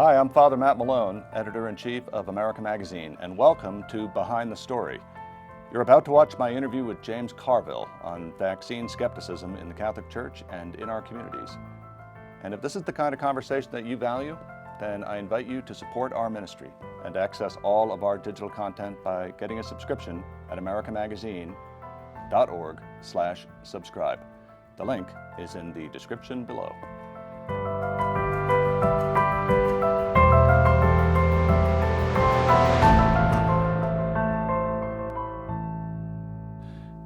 Hi, I'm Father Matt Malone, Editor-in-Chief of America Magazine, and welcome to Behind the Story. You're about to watch my interview with James Carville on vaccine skepticism in the Catholic Church and in our communities. And if this is the kind of conversation that you value, then I invite you to support our ministry and access all of our digital content by getting a subscription at americamagazine.org/subscribe. The link is in the description below.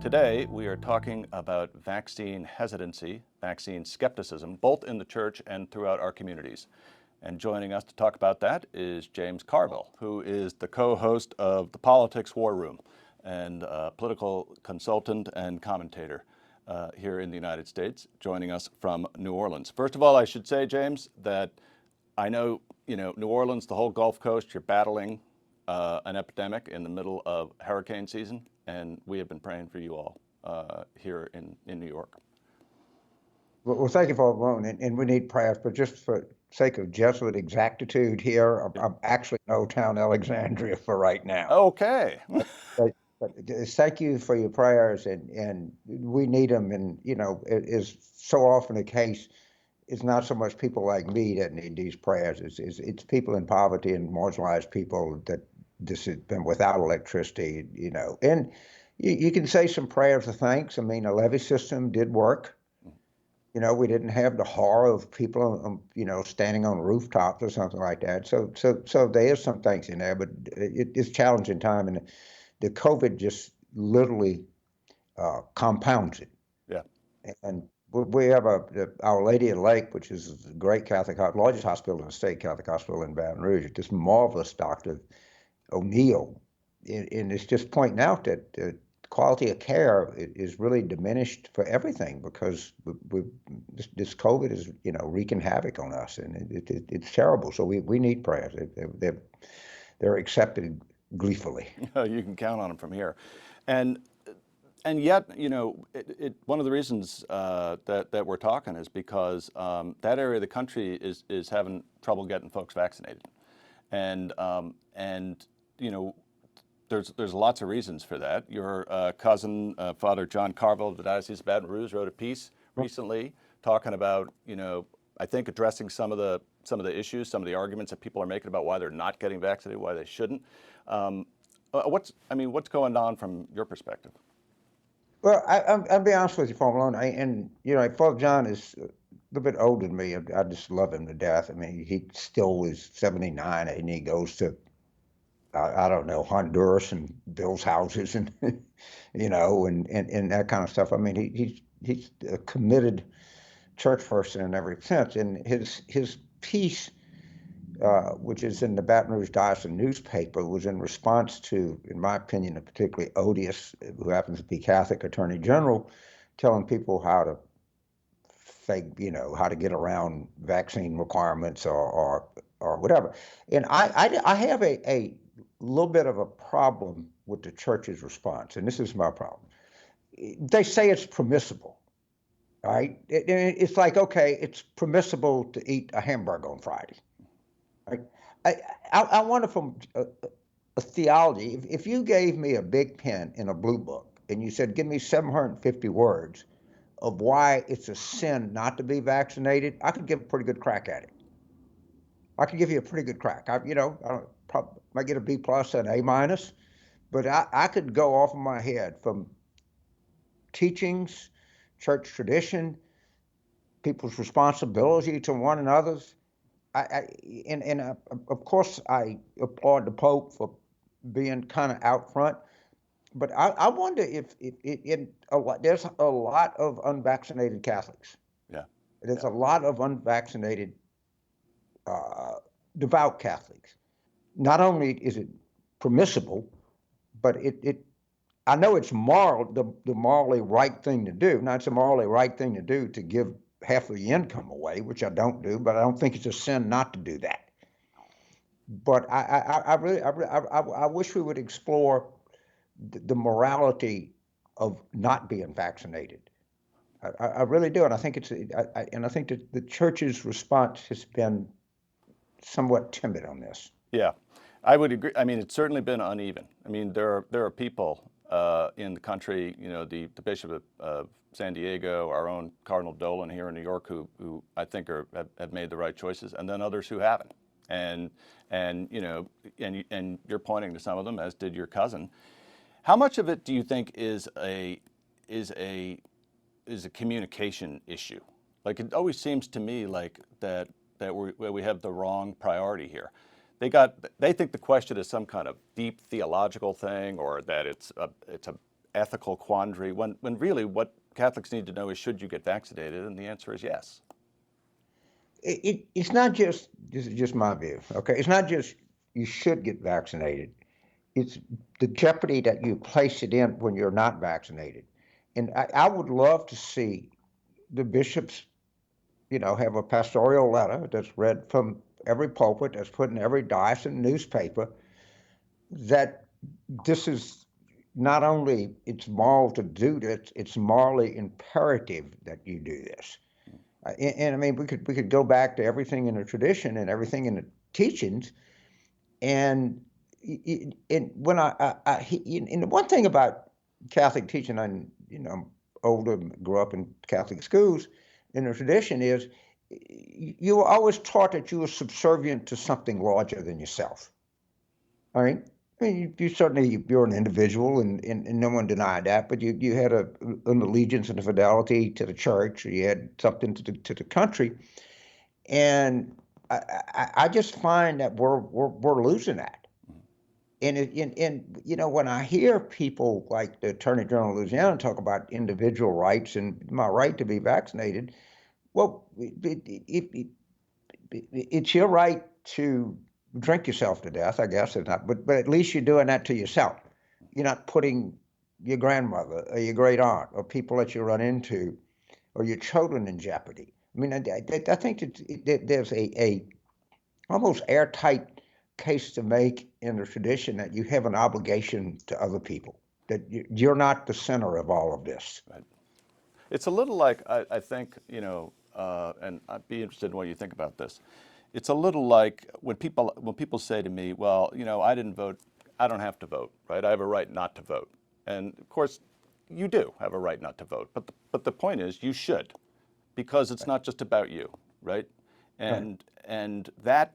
Today, we are talking about vaccine hesitancy, vaccine skepticism, both in the church and throughout our communities. And joining us to talk about that is James Carville, who is the co-host of The Politics War Room and a political consultant and commentator here in the United States, joining us from New Orleans. First of all, I should say, James, that I know, New Orleans, the whole Gulf Coast, you're battling an epidemic in the middle of hurricane season, and we have been praying for you all here in New York. Well, thank you, Father Malone, and we need prayers, but just for sake of Jesuit exactitude here, I'm actually in Old Town Alexandria for right now. Okay. But thank you for your prayers, and we need them, and it is so often the case. It's not so much people like me that need these prayers. It's people in poverty and marginalized people that this has been without electricity, And you can say some prayers of thanks. I mean, a levee system did work. We didn't have the horror of people, standing on rooftops or something like that. So there is some thanks in there, but it's challenging time, and the COVID just literally compounds it. Yeah. And we have Our Lady of the Lake, which is a great Catholic, largest hospital in the state, Catholic hospital in Baton Rouge. This marvelous Dr. O'Neill, and it's just pointing out that the quality of care is really diminished for everything because this COVID is wreaking havoc on us, and it's terrible. So we need prayers. They're accepted gleefully. You can count on them from here, and yet, one of the reasons that we're talking is because that area of the country is having trouble getting folks vaccinated, and there's lots of reasons for that. Your cousin, Father John Carville of the Diocese of Baton Rouge, wrote a piece recently talking about, I think addressing some of the issues, some of the arguments that people are making about why they're not getting vaccinated, why they shouldn't. What's going on from your perspective? Well, I'll be honest with you, Father Malone. Father John is a little bit older than me. I just love him to death. I mean, he still is 79, and he goes to, I don't know, Honduras and builds houses and, and that kind of stuff. I mean, he's a committed church person in every sense. And his piece, which is in the Baton Rouge Diocesan newspaper, was in response to, in my opinion, a particularly odious, who happens to be Catholic Attorney General, telling people how to how to get around vaccine requirements or whatever. And I have a little bit of a problem with the church's response, and this is my problem. They say it's permissible, right? It's like, okay, it's permissible to eat a hamburger on Friday. I wonder from a theology, if you gave me a big pen and a blue book and you said, give me 750 words of why it's a sin not to be vaccinated, I could give a pretty good crack at it. I could give you a pretty good crack. I might get a B plus and A minus, but I could go off of my head from teachings, church tradition, people's responsibility to one another. Of course, I applaud the Pope for being kind of out front, but I wonder if there's a lot of unvaccinated Catholics. Yeah. There's a lot of unvaccinated devout Catholics. Not only is it permissible, but I know it's the morally right thing to do. Now, it's a morally right thing to do to give half of the income away, which I don't do, but I don't think it's a sin not to do that. But I wish we would explore the morality of not being vaccinated. I really do, and I think I think that the church's response has been somewhat timid on this. Yeah, I would agree. I mean, it's certainly been uneven. I mean, there are people in the country, the Bishop of San Diego, our own Cardinal Dolan here in New York, who I think have made the right choices, and then others who haven't. And and you're pointing to some of them, as did your cousin. How much of it do you think is a communication issue? Like, it always seems to me like that we have the wrong priority here. They think the question is some kind of deep theological thing, or that it's a ethical quandary, when really what Catholics need to know is, should you get vaccinated? And the answer is yes. It's not just, this is just my view, okay? It's not just you should get vaccinated. It's the jeopardy that you place it in when you're not vaccinated. And I would love to see the bishops, have a pastoral letter that's read from every pulpit, that's put in every diocesan newspaper, that this is not only it's moral to do this, it's morally imperative that you do this. And I mean, we could go back to everything in the tradition and everything in the teachings, and when and the one thing about Catholic teaching, I'm older, grew up in Catholic schools, in the tradition is you were always taught that you were subservient to something larger than yourself. All right. I mean, you certainly, you're an individual, and no one denied that, but you had an allegiance and a fidelity to the church. You had something to the country, and I just find that we're losing that. And when I hear people like the Attorney General of Louisiana talk about individual rights and my right to be vaccinated, well, it's your right to drink yourself to death, I guess. It's not, but at least you're doing that to yourself. You're not putting your grandmother or your great aunt or people that you run into or your children in jeopardy. I mean, I think that there's a almost airtight case to make in the tradition that you have an obligation to other people, that you're not the center of all of this. Right. It's a little like, I think, and I'd be interested in what you think about this. It's a little like when people say to me, well, I didn't vote, I don't have to vote, right? I have a right not to vote. And of course, you do have a right not to vote. But the point is, you should, because it's not just about you, right? And that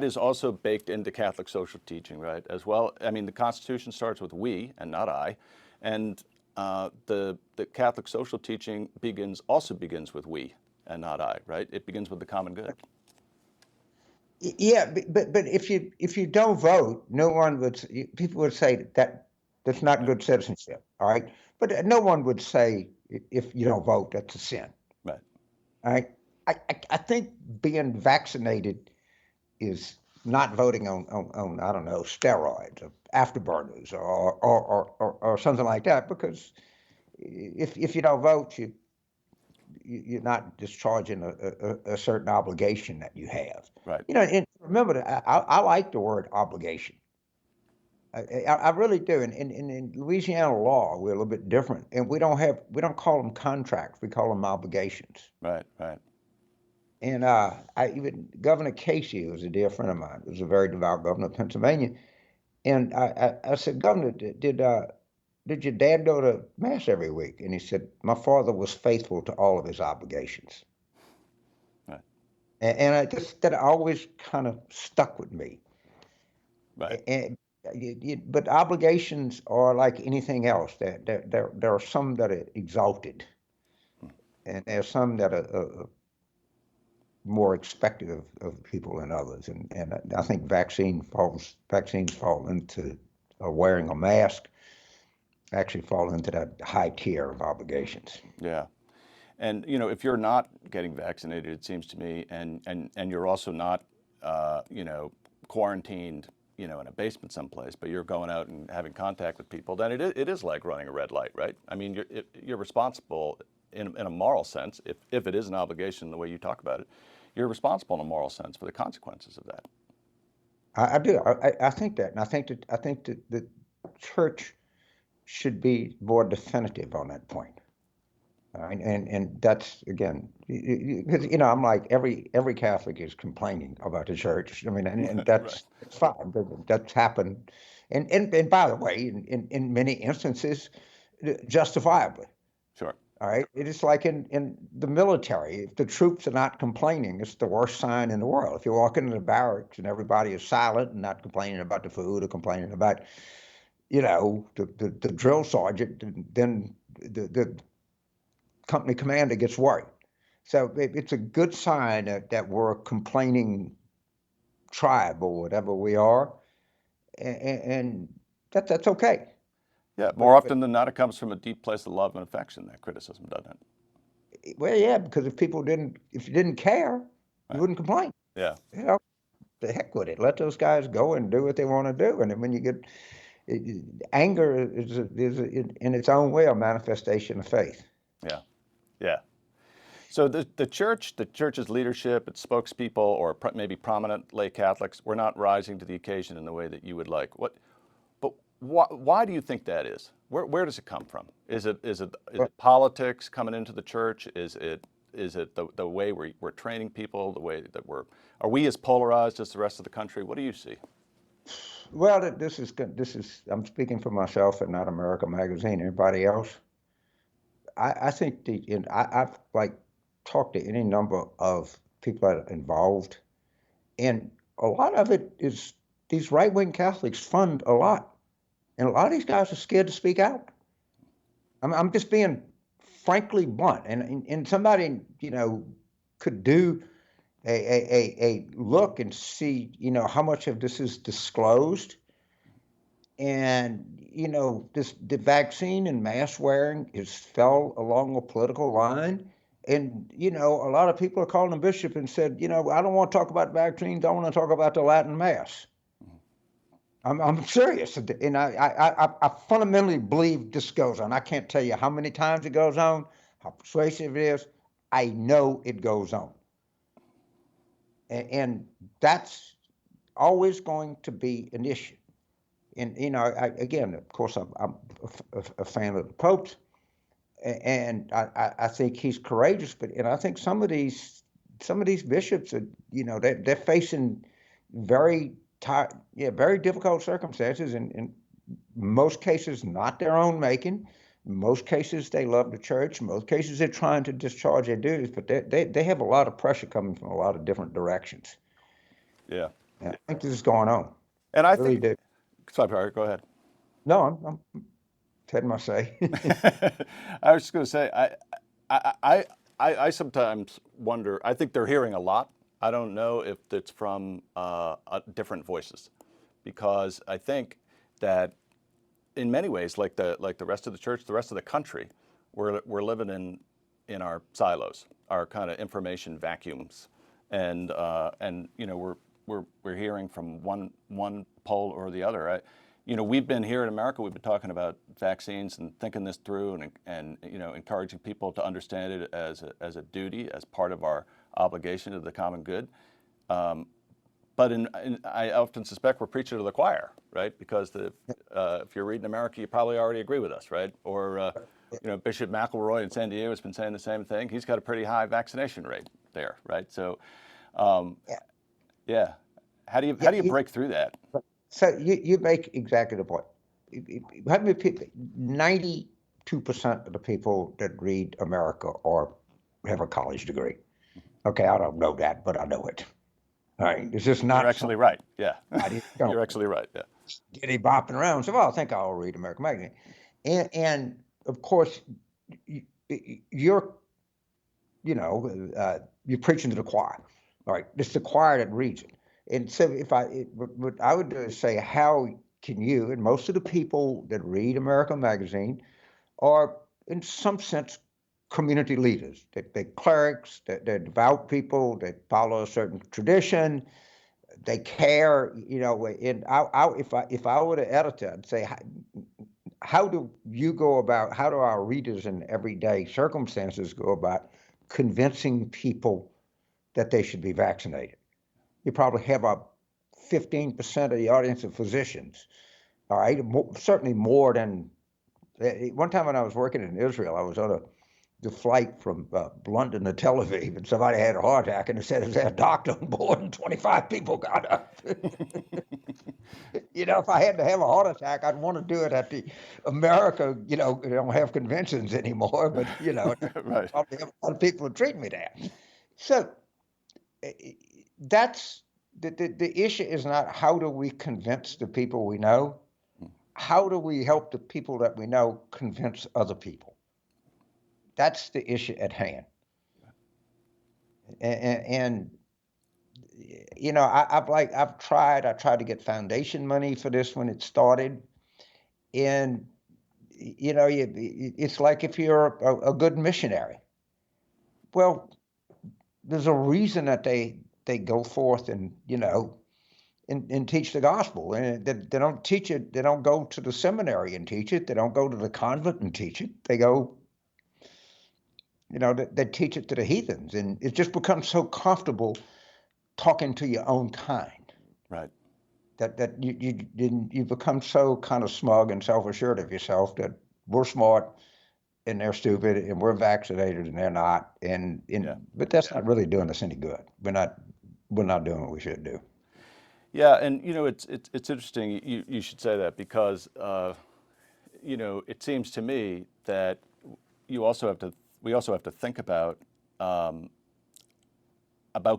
is also baked into Catholic social teaching, right? As well. I mean, the Constitution starts with we and not I, and the Catholic social teaching also begins with we and not I, right? It begins with the common good. Yeah, but if you don't vote, no one would. People would say that that's not good citizenship. All right, but no one would say if you don't vote, that's a sin. Right. All right. I think being vaccinated is not voting on I don't know, steroids or afterburners or something like that, because if you don't vote, you're not discharging a certain obligation that you have. Right. And remember that I like the word obligation. I really do. And in Louisiana law, we're a little bit different, and we don't call them contracts, we call them obligations. Right. Right. And even Governor Casey, who was a dear friend of mine, was a very devout governor of Pennsylvania. And I said, Governor, did your dad go to mass every week? And he said, my father was faithful to all of his obligations. Right. And that always kind of stuck with me. Right. But obligations are like anything else. There are some that are exalted, and there are some that are more expected of people than others. And I think vaccines fall into wearing a mask, actually fall into that high tier of obligations. Yeah. And if you're not getting vaccinated, it seems to me, and you're also not, quarantined, in a basement someplace, but you're going out and having contact with people, then it is like running a red light, right? I mean, you're responsible in a moral sense, if it is an obligation the way you talk about it, you're responsible in a moral sense for the consequences of that. I do. I think that, and I think that the church should be more definitive on that point. All right, and that's again, because I'm like every Catholic is complaining about the church. I mean, and Right. that's fine. That's happened, and by the way, in many instances, justifiably. Sure. All right, it is like in the military. If the troops are not complaining, it's the worst sign in the world. If you walk into the barracks and everybody is silent and not complaining about the food or complaining about, the drill sergeant, then the company commander gets worried. So it's a good sign that we're a complaining tribe or whatever we are, and that's okay. Yeah. More But often than not, it comes from a deep place of love and affection. That criticism, doesn't it? well, yeah, because if you didn't care, you Right. wouldn't complain. Yeah. You know, the heck with it. Let those guys go and do what they want to do. And then when you get anger in its own way a manifestation of faith. Yeah. Yeah. So the church's leadership, its spokespeople, or maybe prominent lay Catholics, we're not rising to the occasion in the way that you would like. But why do you think that is? Where does it come from? Is it politics coming into the church? Is it the way we're training people? The way that are we as polarized as the rest of the country? What do you see? Well, this is I'm speaking for myself and not America Magazine. Everybody else, I think I've like talked to any number of people that are involved, and a lot of it is these right-wing Catholics fund a lot, and a lot of these guys are scared to speak out. I'm just being frankly blunt, and somebody could do a look and see how much of this is disclosed. And this the vaccine and mask wearing is fell along a political line. And a lot of people are calling the bishop and said, I don't want to talk about vaccines. I want to talk about the Latin mass. I'm serious, and I fundamentally believe this goes on. I can't tell you how many times it goes on, how persuasive it is. I know it goes on, and that's always going to be an issue. And again, of course, I'm a fan of the Pope's, and I think he's courageous. And I think some of these bishops are, they're facing very very difficult circumstances, and in most cases not their own making. In most cases they love the church. In most cases they're trying to discharge their duties, but they have a lot of pressure coming from a lot of different directions. Yeah. And I think this is going on. And I I really think, do. sorry, go ahead. No, I'm said my say. I was just going to say, I, I, I sometimes wonder. I think they're hearing a lot. I don't know if it's from different voices, because I think that in many ways, like the rest of the church, the rest of the country, we're living in our silos, our kind of information vacuums, and we're hearing from one pole or the other. We've been here in America. We've been talking about vaccines and thinking this through, and encouraging people to understand it as a duty, as part of our obligation to the common good. But I often suspect we're preaching to the choir, right? Because if you're reading America, you probably already agree with us, right? Or Bishop McElroy in San Diego has been saying the same thing. He's got a pretty high vaccination rate there, right? So, Yeah. yeah, how do you Yeah, break through that? so you make exactly the point. How many people? 92% of the people that read America or have a college degree. Okay, I don't know that, but I know it. All right, it's just You're not actually something right. Yeah, I didn't know. you're actually right. Yeah, Giddy bopping around. So, well, I think I'll read American Magazine, and of course, you, you're you're preaching to the choir. All right, it's the choir that reads it. And so, what I would do is say, how can you? And most of the people that read American Magazine are, in some sense, community leaders. They're clerics. They're devout people. They follow a certain tradition. They care. And if I were the editor, I'd say, how do you go about? How do our readers in everyday circumstances go about convincing people that they should be vaccinated? You probably have a 15% of the audience of physicians. All right, certainly more than one time when I was working in Israel. I was on the flight from London to Tel Aviv, and somebody had a heart attack, and it said there's a doctor on board, and 25 people got up. If I had to have a heart attack, I'd want to do it at the America. They don't have conventions anymore, but Right. probably have a lot of people to treat me there. So eh, eh, that's the issue is not how do we convince the people we know, how do we help the people that we know convince other people? That's the issue at hand. And I tried to get foundation money for this when it started, and it's like if you're a good missionary. Well, there's a reason that they go forth and and teach the gospel, and they don't teach it. They don't go to the seminary and teach it. They don't go to the convent and teach it. They go, they teach it to the heathens, and it just becomes so comfortable talking to your own kind Right. that you become so kind of smug and self-assured of yourself that we're smart and they're stupid, and we're vaccinated and they're not, but that's not really doing us any good. We're not doing what we should do. Yeah, and it's interesting you should say that because it seems to me that we also have to think about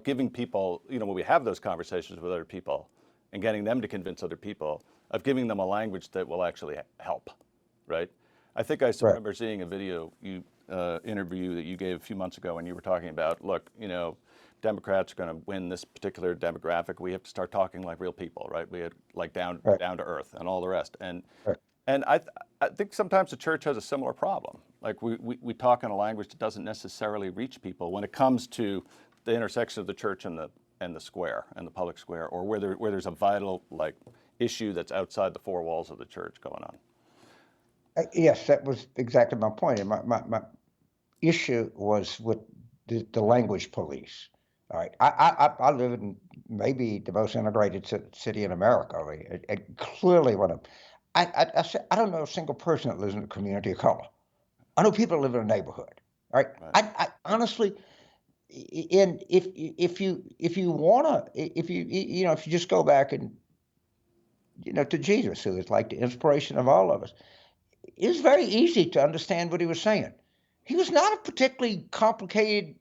giving people, when we have those conversations with other people and getting them to convince other people, of giving them a language that will actually help, right? I think I Right. remember seeing a video interview that you gave a few months ago, and you were talking about, look, Democrats are going to win this particular demographic. We have to start talking like real people, right? We had like down Right. to earth and all the rest. Right. And I think sometimes the church has a similar problem. Like we talk in a language that doesn't necessarily reach people when it comes to the intersection of the church and the square and the public square, or where there's a vital issue that's outside the four walls of the church going on. Yes, that was exactly my point. And my issue was with the language police. All right, I live in maybe the most integrated city in America. I mean, clearly, I don't know a single person that lives in a community of color. I know people that live in a neighborhood. All right, Right. I honestly, and if you wanna, if you just go back and to Jesus, who is like the inspiration of all of us, it was very easy to understand what he was saying. He was not a particularly complicated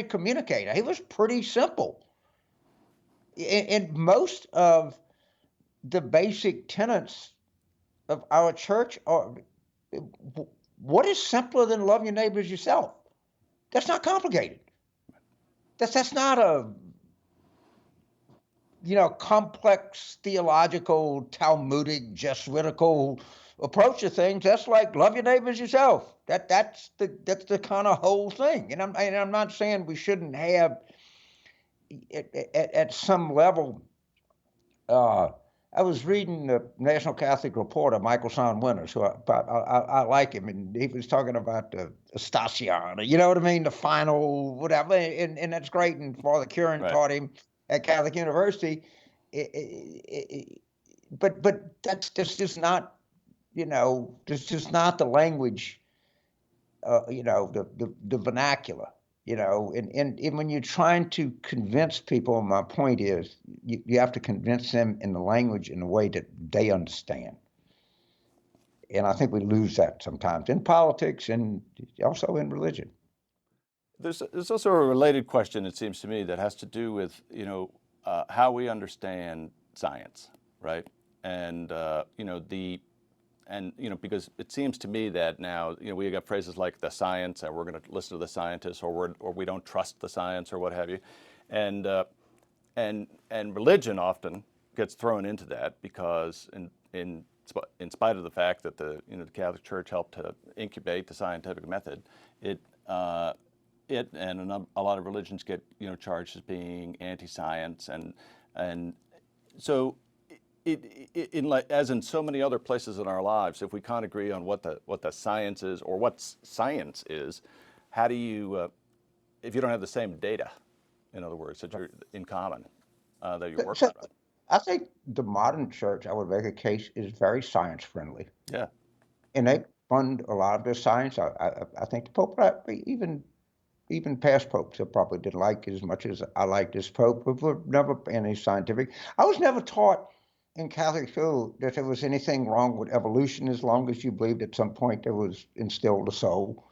communicator. He was pretty simple. And most of the basic tenets of our church are, what is simpler than love your neighbor as yourself? That's not complicated. That's not a complex theological, Talmudic, Jesuitical approach to things. That's like love your neighbors yourself. That's the kind of whole thing. And I'm not saying we shouldn't have at some level. I was reading the National Catholic Reporter, Michael Son Winters, who I like him, and he was talking about the Station, you know what I mean, the final whatever, and that's great. And Father Curran Right. taught him at Catholic University, but that's just not, that's just not the language, the vernacular. And when you're trying to convince people, my point is you have to convince them in the language in a way that they understand. And I think we lose that sometimes in politics and also in religion. There's also a related question, it seems to me, that has to do with how we understand science, right? And because it seems to me that now we got phrases like the science, and we're going to listen to the scientists, or we don't trust the science, or what have you, and and religion often gets thrown into that because in spite of the fact that the Catholic Church helped to incubate the scientific method, it it and a lot of religions get charged as being anti-science, and so in like as in so many other places in our lives, if we can't agree on what the science is or what science is, how do you if you don't have the same data, in other words, that you're in common that you're working So on? I think the modern church, I would make a case, is very science friendly. Yeah. And they fund a lot of their science. I think the Pope, even past popes, I probably didn't like as much as I like this Pope, but we're never any scientific. I was never taught in Catholic school that there was anything wrong with evolution as long as you believed at some point there was instilled a soul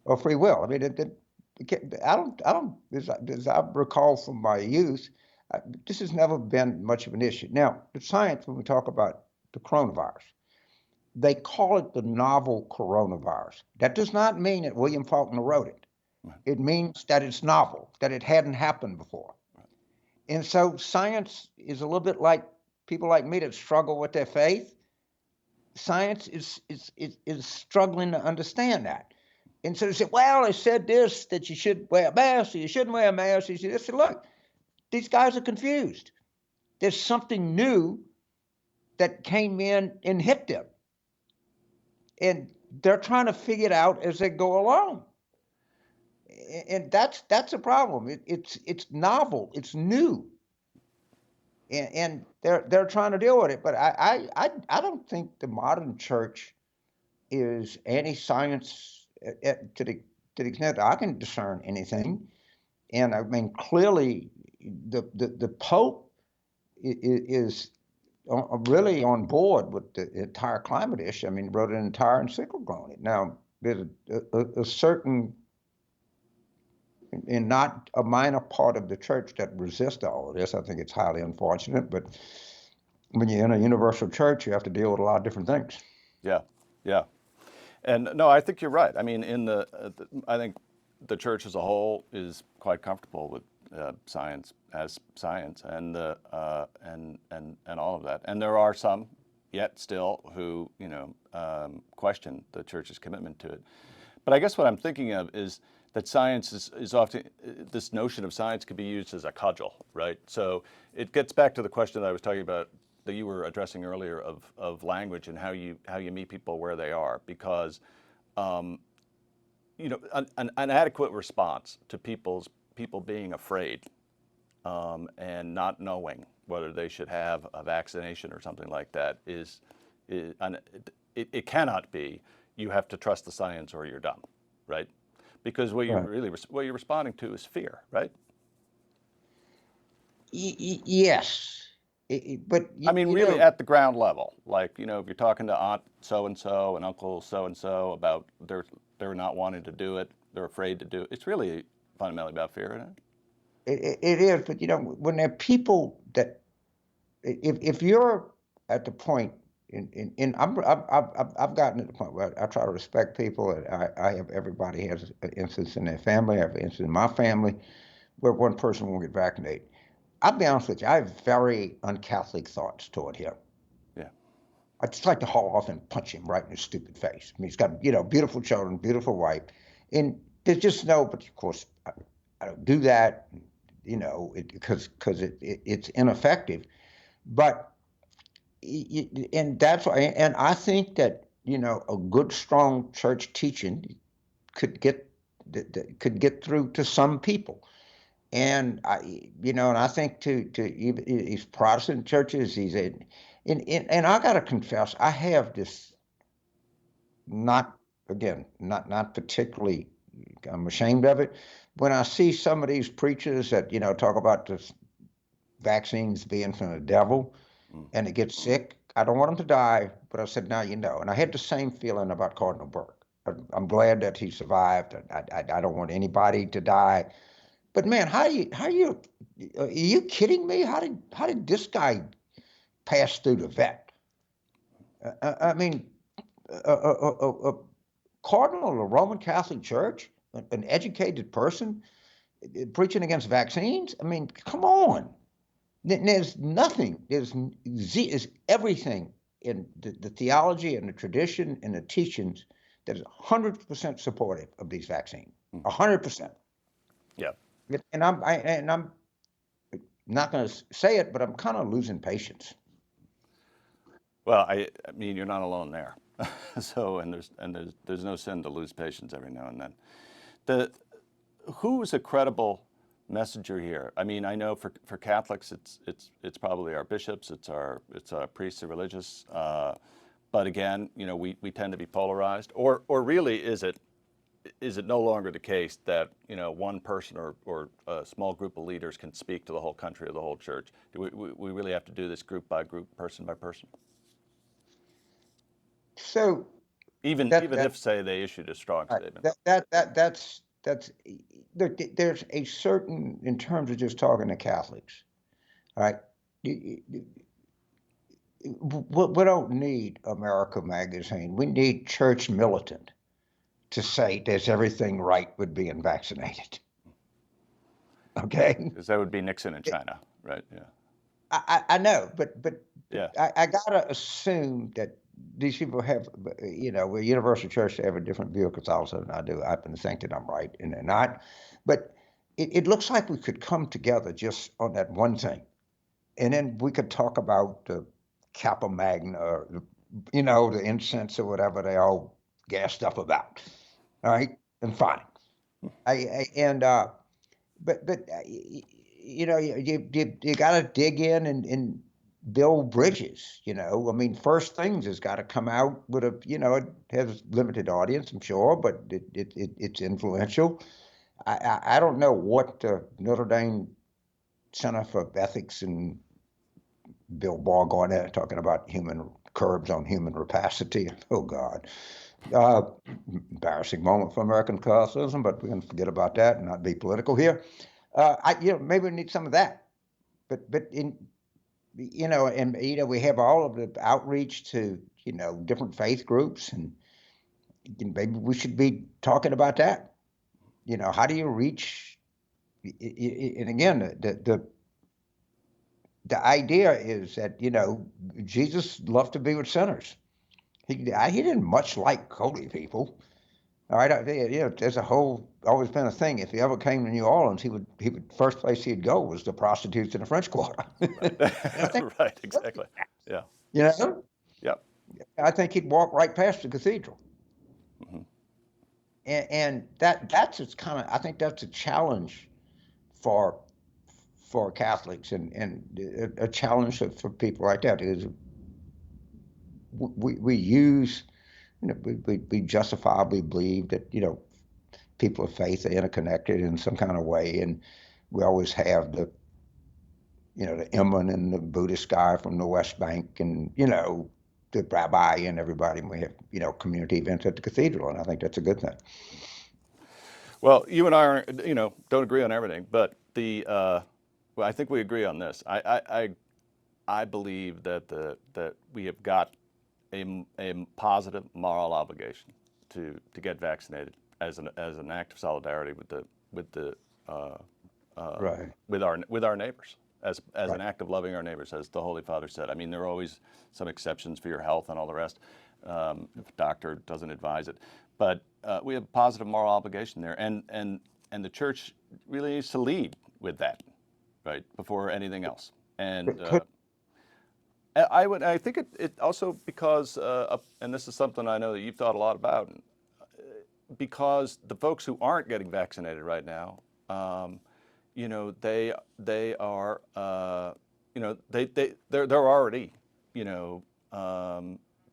or free will. I mean, I don't, as I recall from my youth, this has never been much of an issue. Now, the science, when we talk about the coronavirus, they call it the novel coronavirus. That does not mean that William Faulkner wrote it. It means that it's novel, that it hadn't happened before. And so science is a little bit like people like me that struggle with their faith. Science is struggling to understand that. And so they say, well, they said this, that you should wear a mask, or you shouldn't wear a mask. I said, look, these guys are confused. There's something new that came in and hit them. And they're trying to figure it out as they go along. And that's a problem. It's novel, it's new. And they're trying to deal with it. But I don't think the modern church is anti-science to the extent that I can discern anything. And I mean, clearly, the Pope is really on board with the entire climate issue. I mean, wrote an entire encyclical on it. Now, there's a certain, and not a minor part of the church that resists all of this. I think it's highly unfortunate. But when you're in a universal church, you have to deal with a lot of different things. Yeah, yeah. And no, I think you're right. I mean, I think the church as a whole is quite comfortable with science as science and all of that. And there are some yet still who question the church's commitment to it. But I guess what I'm thinking of is that science is often, this notion of science could be used as a cudgel, right? So it gets back to the question that I was talking about that you were addressing earlier of language and how you meet people where they are, because an adequate response to people being afraid and not knowing whether they should have a vaccination or something like that it cannot be you have to trust the science or you're done, right? Because what you're responding to is fear, right? Yes. But I mean, really at the ground level, like, if you're talking to Aunt so-and-so and Uncle so-and-so about they're not wanting to do it, they're afraid to do it. It's really fundamentally about fear, isn't it? It is, but when there are people that, if you're at the point, I've gotten to the point where I try to respect people. And I have, everybody has an instance in their family. I have an instance in my family where one person won't get vaccinated. I'll be honest with you, I have very un-Catholic thoughts toward him. Yeah. I just like to haul off and punch him right in his stupid face. I mean, he's got, beautiful children, beautiful wife, and there's just but of course, I don't do that, because it's ineffective. But and that's why, and I think that a good, strong church teaching could get through to some people. And and I think to these Protestant churches, and I got to confess, I have this not particularly, I'm ashamed of it. When I see some of these preachers that talk about the vaccines being from the devil, and they get sick, I don't want them to die, but I said, now and I had the same feeling about Cardinal Burke. I'm glad that he survived. I don't want anybody to die. But man, are you kidding me? How did this guy pass through the vet? I mean, a cardinal of the Roman Catholic Church, an educated person, preaching against vaccines. I mean, come on. There's nothing. There's everything in the theology and the tradition and the teachings that is 100% supportive of these vaccines. 100%. Yeah. And I'm not going to say it, but I'm kind of losing patience. Well, I mean, you're not alone there. So, and there's no sin to lose patience every now and then. Who is a credible messenger here? I mean, I know for Catholics, it's probably our bishops, it's our priests, the religious. but again, we tend to be polarized. Or really, is it no longer the case that one person or a small group of leaders can speak to the whole country or the whole church? Do we really have to do this group by group, person by person? So Even that even that if, say, they issued a strong right, statement. that's there's a certain, in terms of just talking to Catholics, all right. We don't need America Magazine. We need Church Militant to say, "Does everything right with being vaccinated?" Okay. Because that would be Nixon in China, right? Yeah. I know, but Yeah. I gotta assume that these people have, we're Universal Church, they have a different view of Catholicism than I do. I happen to think that I'm right, and they're not. But it looks like we could come together just on that one thing, and then we could talk about the Kappa Magna, or the incense or whatever they all gassed up about. All right, and fine. And you got to dig in and build bridges. I mean, first things has got to come out with it has limited audience, I'm sure, but it's influential. I don't know what the Notre Dame Center for Ethics and Bill Barr going there talking about human curbs on human rapacity. Oh God. Uh, Embarrassing moment for American Catholicism, but we're going to forget about that and not be political here. Maybe we need some of that, but we have all of the outreach to different faith groups, and maybe we should be talking about that. How do you reach? And again, the idea is that Jesus loved to be with sinners. He didn't much like holy people. All right, there's always been a thing. If he ever came to New Orleans, he would first place he'd go was the prostitutes in the French Quarter. And I think, Right. Exactly. Yeah. you know, Yep. I think he'd walk right past the cathedral, Hmm. and that's it's kind of, I think that's a challenge for Catholics, and a challenge for people like that is we use we justifiably believe that people of faith are interconnected in some kind of way, and we always have the Imam and the Buddhist guy from the West Bank, and the rabbi and everybody, and we have community events at the cathedral, and I think that's a good thing. Well, you and I are, don't agree on everything, but well, I think we agree on this. I believe that we have got a positive moral obligation to get vaccinated as an act of solidarity with Right, with our neighbors, as right. an act of loving our neighbors, as the Holy Father said. I mean, there are always some exceptions for your health and all the rest, if a doctor doesn't advise it, but we have a positive moral obligation there, and the church really needs to lead with that, right, before anything else. And Could, I think it also because, and this is something I know that you've thought a lot about, because the folks who aren't getting vaccinated right now, they are, they're already,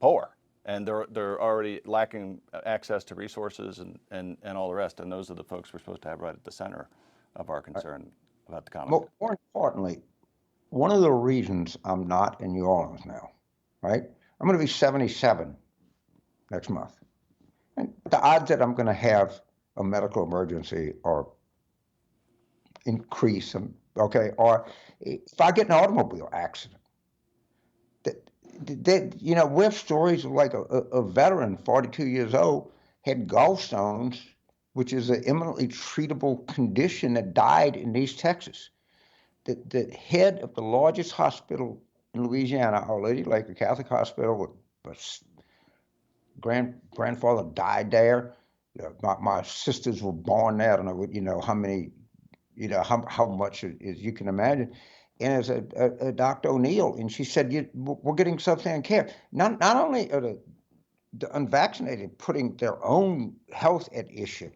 poor, and they're already lacking access to resources and all the rest, and those are the folks we're supposed to have right at the center of our concern about the common good. more importantly, one of the reasons I'm not in New Orleans now, right? I'm going to be 77 next month, and the odds that I'm going to have a medical emergency are increase. Okay, or if I get in an automobile accident, we have stories of like a veteran, 42 years old, had gallstones, which is an eminently treatable condition, that died in East Texas. The head of the largest hospital in Louisiana, Our Lady Lake, a Catholic hospital, grandfather died there. My sisters were born there. I don't know how many, how much as you can imagine. And as a Dr. O'Neill, and she said, we're getting substandard care. Not only are the unvaccinated putting their own health at issue,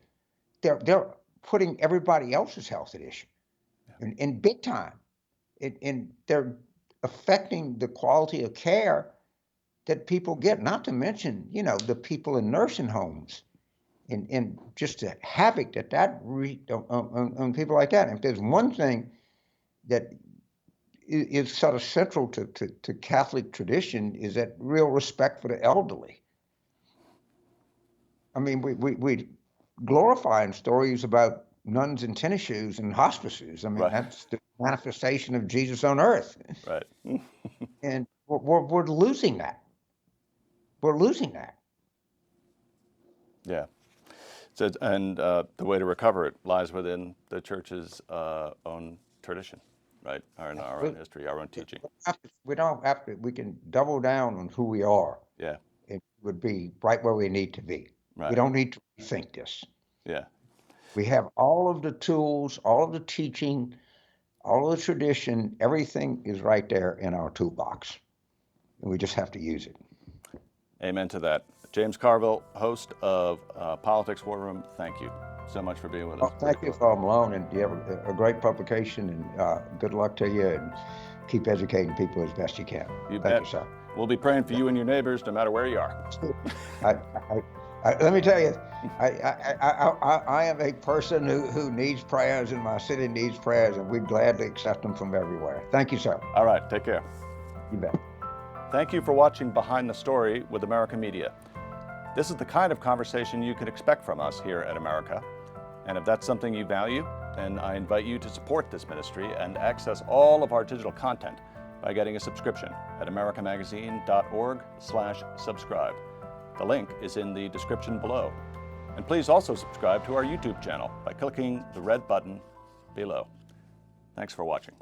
they're putting everybody else's health at issue, in big time. And they're affecting the quality of care that people get, not to mention, the people in nursing homes and just the havoc that on people like that. And if there's one thing that is sort of central to Catholic tradition, is that real respect for the elderly. I mean, we glorifying stories about nuns in tennis shoes and hospices. I mean, Right. that's the manifestation of Jesus on earth. Right. And we're losing that. We're losing that. Yeah. So, and the way to recover it lies within the church's own tradition, right? Our own history, our own teaching. We don't have to. We can double down on who we are. Yeah. It would be right where we need to be. We Right. don't need to rethink this. Yeah. We have all of the tools, all of the teaching, all of the tradition. Everything is right there in our toolbox, and we just have to use it. Amen to that. James Carville, host of Politics War Room, thank you so much for being with us. Well, thank you, Matt Malone, and you have a great publication, and good luck to you, and keep educating people as best you can. You Thank bet. you, sir. We'll be praying for you and your neighbors no matter where you are. Let me tell you, I am a person who needs prayers, and my city needs prayers, and we gladly accept them from everywhere. Thank you, sir. All right, take care. You bet. Thank you for watching Behind the Story with America Media. This is the kind of conversation you can expect from us here at America. And if that's something you value, then I invite you to support this ministry and access all of our digital content by getting a subscription at americamagazine.org/subscribe. The link is in the description below. And please also subscribe to our YouTube channel by clicking the red button below. Thanks for watching.